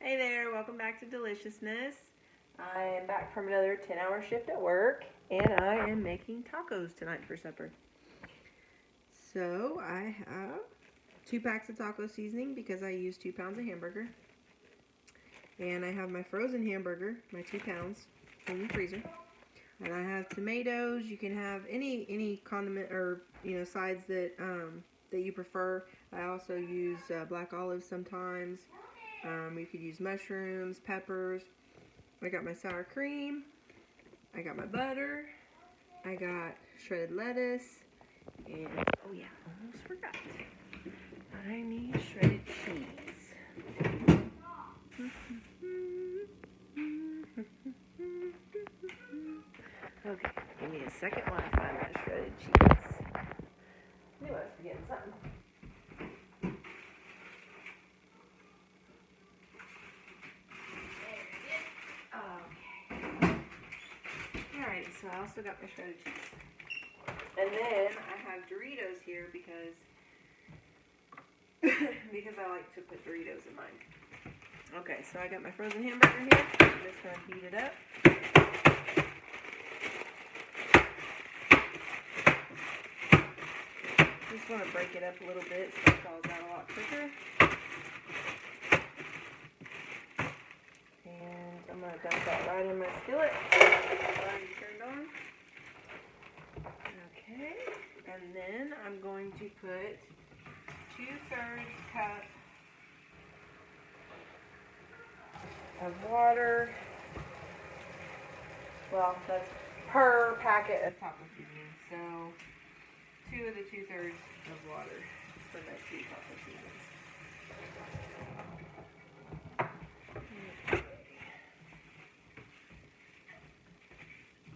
Hey there, welcome back to Deliciousness. I am back from another 10-hour shift at work, and I am making tacos tonight for supper. So I have 2 packs of taco seasoning because I use 2 pounds of hamburger. And I have my frozen hamburger, my 2 pounds, in the freezer. And I have tomatoes. You can have any condiment or sides that that you prefer. I also use black olives sometimes. You could use mushrooms, peppers. I got my sour cream. I got my butter. I got shredded lettuce. And, oh yeah, almost forgot. I need shredded cheese. Okay, give me a second while I find my shredded cheese. I knew I was forgetting something. So I also got my shredded cheese. And then I have Doritos here because I like to put Doritos in mine. Okay, so I got my frozen hamburger here. I'm just going to heat it up. Just want to break it up a little bit so it falls out a lot quicker. And I'm going to dump that right in my skillet. Already turned on. Okay, and then I'm going to put 2/3 cup of water. Well, that's per packet of taco seasoning. So 2 of the 2/3 of water for my 2 taco seasonings.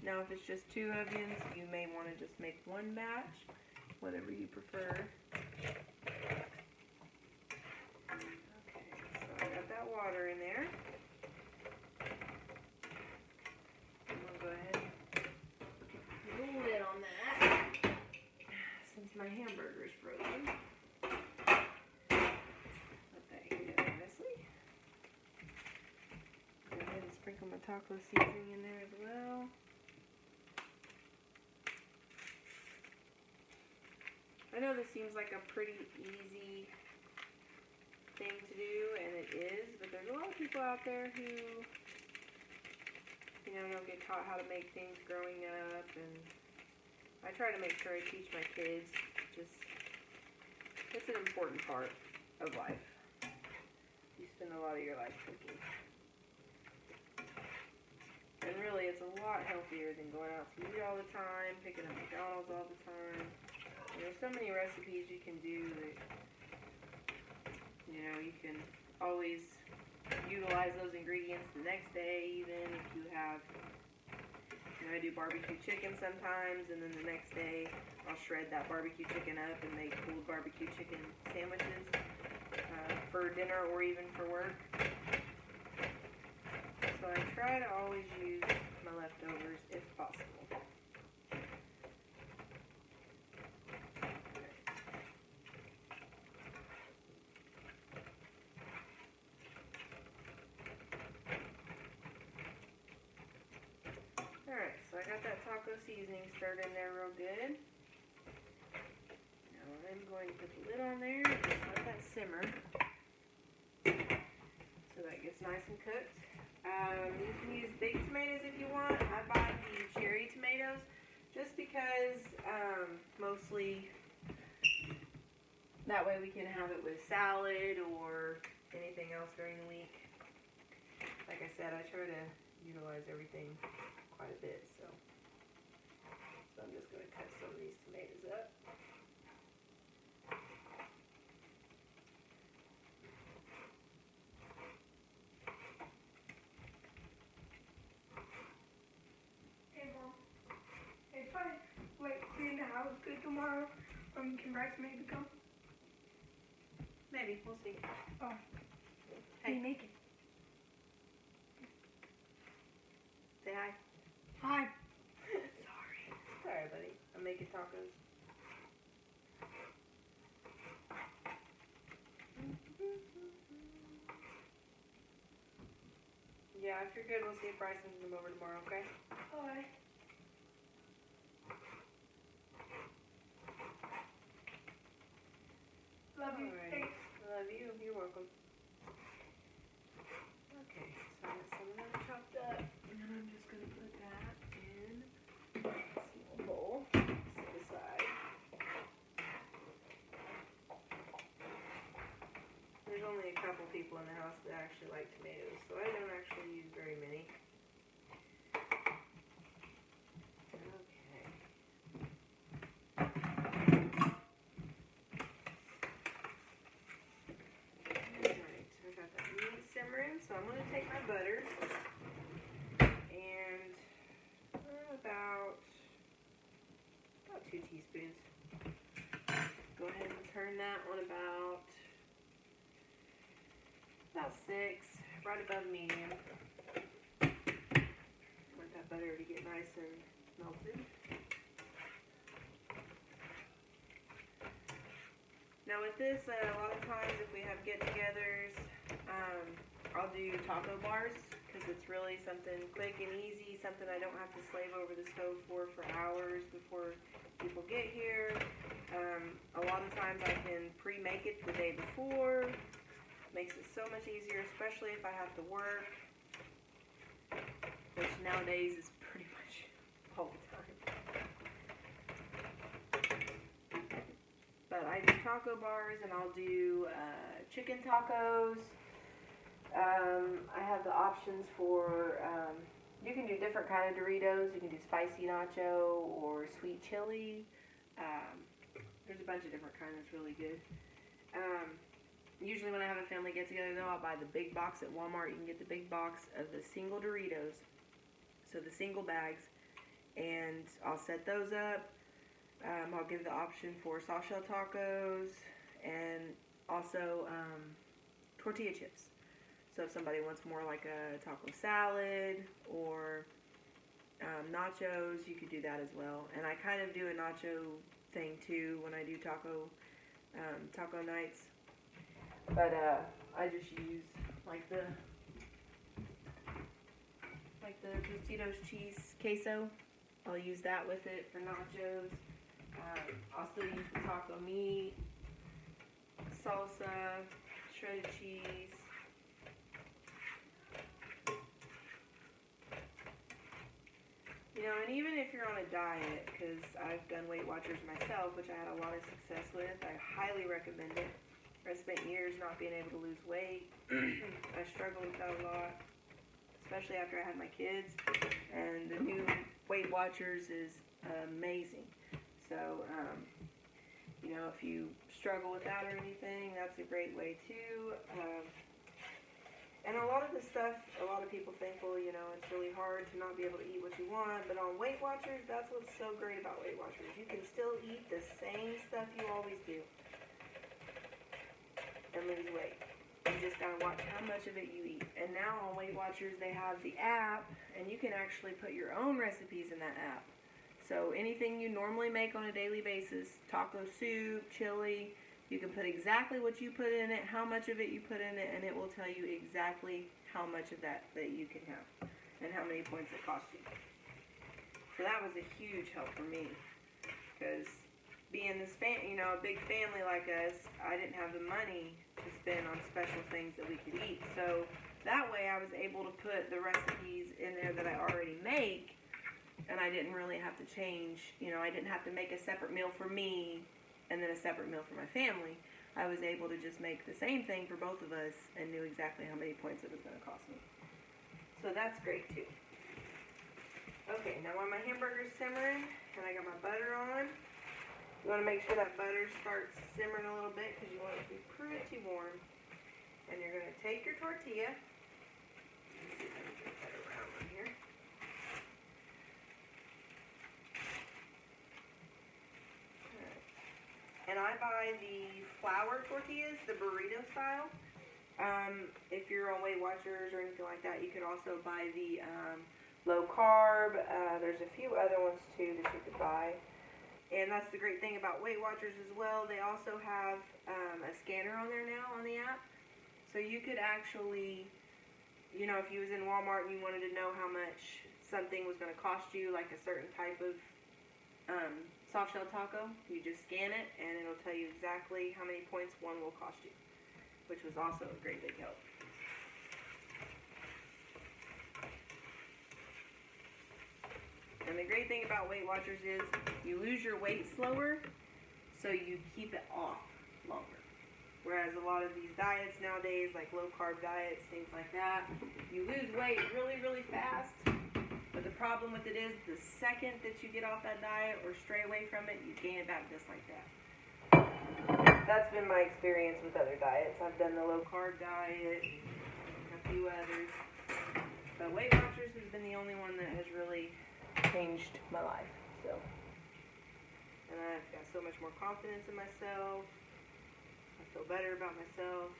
Now, if it's just 2 onions, you may want to just make 1 batch, whatever you prefer. Okay, so I got that water in there. I'm going to go ahead and put a lid on that, since my hamburger is frozen. Let that heat up nicely. Go ahead and sprinkle my taco seasoning in there as well. I know this seems like a pretty easy thing to do, and it is, but there's a lot of people out there who, don't get taught how to make things growing up, and I try to make sure I teach my kids. It's an important part of life. You spend a lot of your life cooking. And really, it's a lot healthier than going out to eat all the time, picking up McDonald's all the time. There's so many recipes you can do that, you can always utilize those ingredients the next day, even if you have, I do barbecue chicken sometimes, and then the next day I'll shred that barbecue chicken up and make pulled barbecue chicken sandwiches for dinner or even for work. So I try to always use my leftovers if possible. Alright, so I got that taco seasoning stirred in there real good. Now I'm going to put the lid on there and just let that simmer so that gets nice and cooked. You can use big tomatoes if you want. I buy the cherry tomatoes just because mostly that way we can have it with salad or anything else during the week. Like I said, I try to utilize everything quite a bit, so I'm just going to cut some of these tomatoes up. Hey Mom, if I clean the house good tomorrow, can Rex maybe come? Maybe, we'll see. Oh, Hey, make it. Say hi. Hi. Sorry, buddy. I'm making tacos. if you're good, we'll see if Bryson can come over tomorrow, okay? Alright. Love you. Alright. Thanks. Love you. You're welcome. Okay, so I got some of that chopped up, and then I'm just gonna put that in a small bowl, set aside. There's only a couple people in the house that actually like tomatoes, so I don't actually use very many. So I'm going to take my butter and about 2 teaspoons. Go ahead and turn that on about 6, right above medium. Want that butter to get nice and melted. Now with this, a lot of times if we have get-togethers, I'll do taco bars because it's really something quick and easy, something I don't have to slave over the stove for hours before people get here. A lot of times I can pre-make it the day before. Makes it so much easier, especially if I have to work, which nowadays is pretty much all the time. But I do taco bars, and I'll do chicken tacos. I have the options for, you can do different kind of Doritos. You can do spicy nacho or sweet chili. There's a bunch of different kinds that's really good. Usually when I have a family get together though, I'll buy the big box at Walmart. You can get the big box of the single Doritos, so the single bags, and I'll set those up. I'll give the option for soft shell tacos and also tortilla chips. So if somebody wants more like a taco salad or nachos, you could do that as well. And I kind of do a nacho thing too when I do taco nights. But I just use like the Tostitos cheese queso. I'll use that with it for nachos. I'll still use the taco meat, salsa, shredded cheese. You know, and even if you're on a diet, because I've done Weight Watchers myself, which I had a lot of success with, I highly recommend it. I spent years not being able to lose weight. I struggled with that a lot, especially after I had my kids. And the new Weight Watchers is amazing. So, you know, if you struggle with that or anything, that's a great way too. And a lot of the stuff, a lot of people think, well, you know, it's really hard to not be able to eat what you want. But on Weight Watchers, that's what's so great about Weight Watchers. You can still eat the same stuff you always do and lose weight. You just gotta watch how much of it you eat. And now on Weight Watchers, they have the app, and you can actually put your own recipes in that app. So anything you normally make on a daily basis, taco soup, chili, you can put exactly what you put in it, how much of it you put in it, and it will tell you exactly how much of that you can have and how many points it costs you. So that was a huge help for me, because being this a big family like us, I didn't have the money to spend on special things that we could eat. So that way I was able to put the recipes in there that I already make, and I didn't really have to change. You know, I didn't have to make a separate meal for me and then a separate meal for my family. I was able to just make the same thing for both of us and knew exactly how many points it was going to cost me. So that's great too. Okay, now while my hamburger's simmering and I got my butter on, you want to make sure that butter starts simmering a little bit because you want it to be pretty warm. And you're going to take your tortilla. Let's see if I can get that around on here. Alright. And I buy the flour tortillas, the burrito style. If you're on Weight Watchers or anything like that, you could also buy the low carb. There's a few other ones too that you could buy. And that's the great thing about Weight Watchers as well. They also have a scanner on there now on the app. So you could actually you know, if you was in Walmart and you wanted to know how much something was going to cost you, like a certain type of soft shell taco, you just scan it and it'll tell you exactly how many points one will cost you, which was also a great big help. And the great thing about Weight Watchers is you lose your weight slower, so you keep it off longer. Whereas a lot of these diets nowadays, like low carb diets, things like that, you lose weight really, really fast. But the problem with it is the second that you get off that diet or stray away from it, you gain it back just like that. That's been my experience with other diets. I've done the low carb diet and a few others. But Weight Watchers has been the only one that has really changed my life. So, and I've got so much more confidence in myself. I feel better about myself.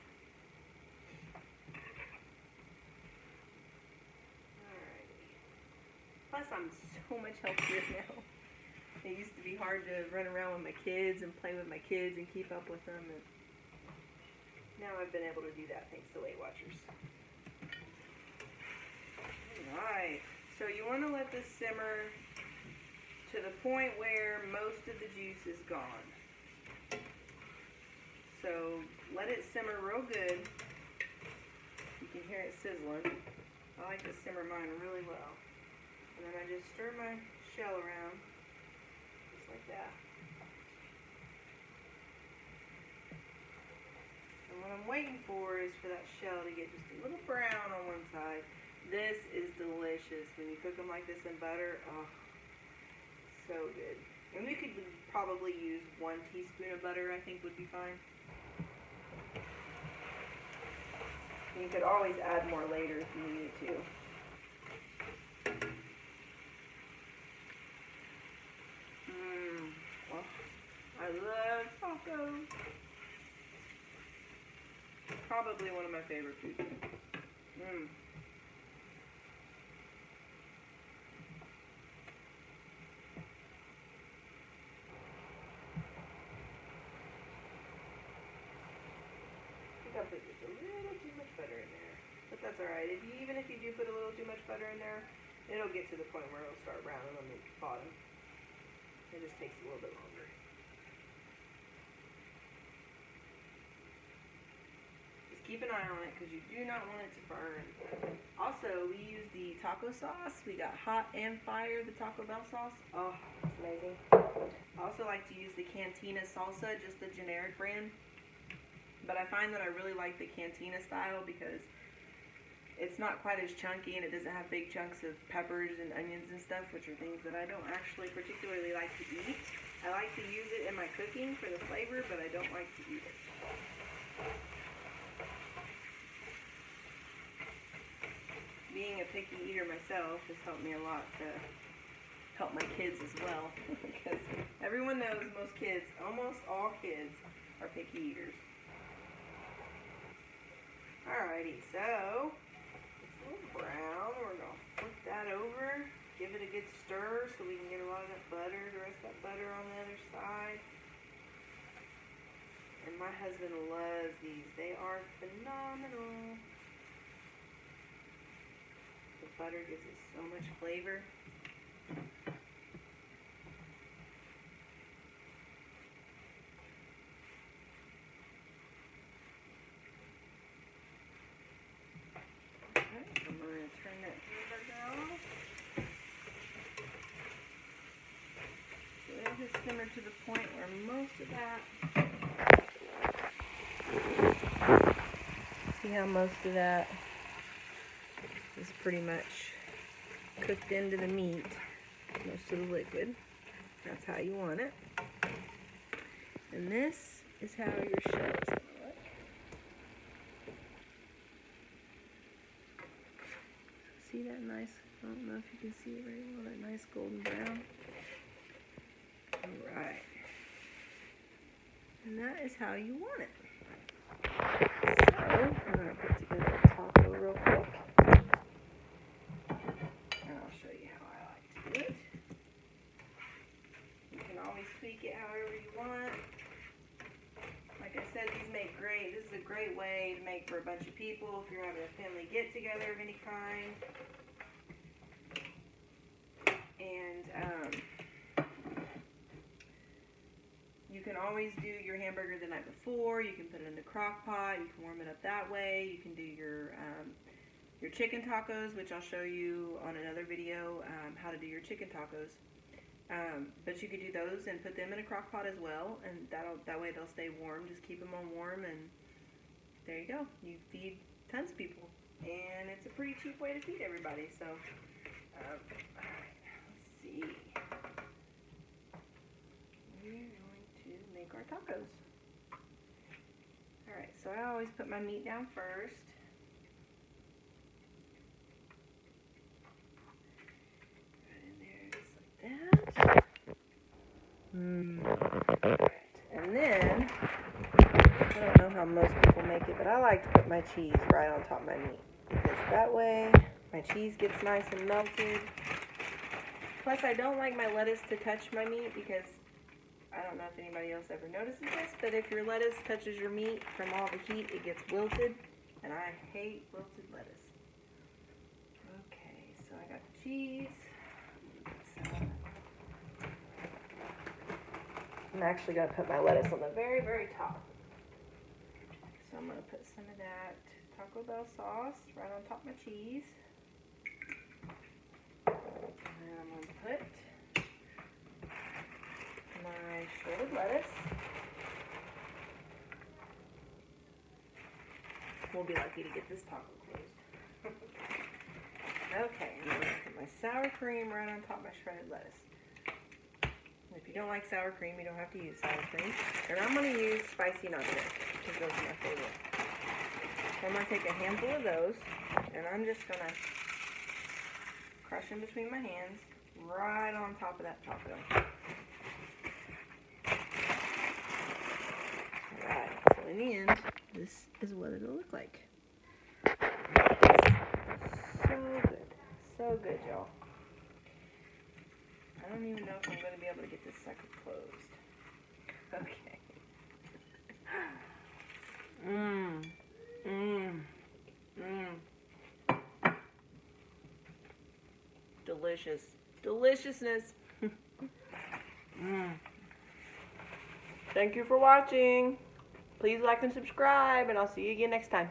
Alrighty. Plus, I'm so much healthier now. It used to be hard to run around with my kids and play with my kids and keep up with them. And now I've been able to do that thanks to Weight Watchers. Alright. So you want to let this simmer to the point where most of the juice is gone. So let it simmer real good. You can hear it sizzling. I like to simmer mine really well. And then I just stir my shell around, just like that. And what I'm waiting for is for that shell to get just a little brown on one side. This is delicious. When you cook them like this in butter, oh, so good. And we could probably use 1 teaspoon of butter, I think would be fine. You could always add more later if you needed to. Oh, I love tacos. Probably one of my favorite foods. I put just a little too much butter in there, but that's alright. Even if you do put a little too much butter in there, it'll get to the point where it'll start browning on the bottom. It just takes a little bit longer. Just keep an eye on it because you do not want it to burn. Also, we use the taco sauce. We got Hot and Fire, the Taco Bell sauce. Oh, it's amazing. I also like to use the Cantina salsa, just the generic brand. But I find that I really like the Cantina style because it's not quite as chunky and it doesn't have big chunks of peppers and onions and stuff, which are things that I don't actually particularly like to eat. I like to use it in my cooking for the flavor, but I don't like to eat it. Being a picky eater myself has helped me a lot to help my kids as well. Because everyone knows most kids, almost all kids, are picky eaters. Alrighty, so it's a little brown. We're going to flip that over, give it a good stir so we can get a lot of that butter, the rest of that butter on the other side. And my husband loves these. They are phenomenal. The butter gives it so much flavor. Simmer to the point where most of that, see how most of that is pretty much cooked into the meat, most of the liquid. That's how you want it. And this is how your shell is going to look. See that nice, I don't know if you can see it very well, that nice golden brown. Alright, and that is how you want it. So, I'm going to put together a taco real quick, and I'll show you how I like to do it. You can always tweak it however you want. Like I said, these make great, this is a great way to make for a bunch of people if you're having a family get-together of any kind. And you can always do your hamburger the night before. You can put it in the crock pot. You can warm it up that way. You can do your chicken tacos, which I'll show you on another video, how to do your chicken tacos. But you could do those and put them in a crock pot as well, and that way they'll stay warm. Just keep them on warm, and there you go. You feed tons of people, and it's a pretty cheap way to feed everybody. So, let's see. We're going to make our tacos. All right. So I always put my meat down first. That. And then, I don't know how most people make it, but I like to put my cheese right on top of my meat, because that way my cheese gets nice and melted. Plus, I don't like my lettuce to touch my meat, because I don't know if anybody else ever notices this, but if your lettuce touches your meat from all the heat, it gets wilted, and I hate wilted lettuce. Okay, so I got the cheese. I'm actually going to put my lettuce on the very, very top. So I'm going to put some of that Taco Bell sauce right on top of my cheese. And I'm going to put my shredded lettuce. We'll be lucky to get this taco closed. Okay, and I'm going to put my sour cream right on top of my shredded lettuce. If you don't like sour cream, you don't have to use sour cream. And I'm going to use spicy nachos, because those are my favorite. So I'm going to take a handful of those, and I'm just going to crush them between my hands, right on top of that taco. Alright, so in the end, this is what it'll look like. So good. So good, y'all. I don't even know if I'm going to be able to get this sucker closed. Okay. Delicious. Deliciousness. Thank you for watching. Please like and subscribe, and I'll see you again next time.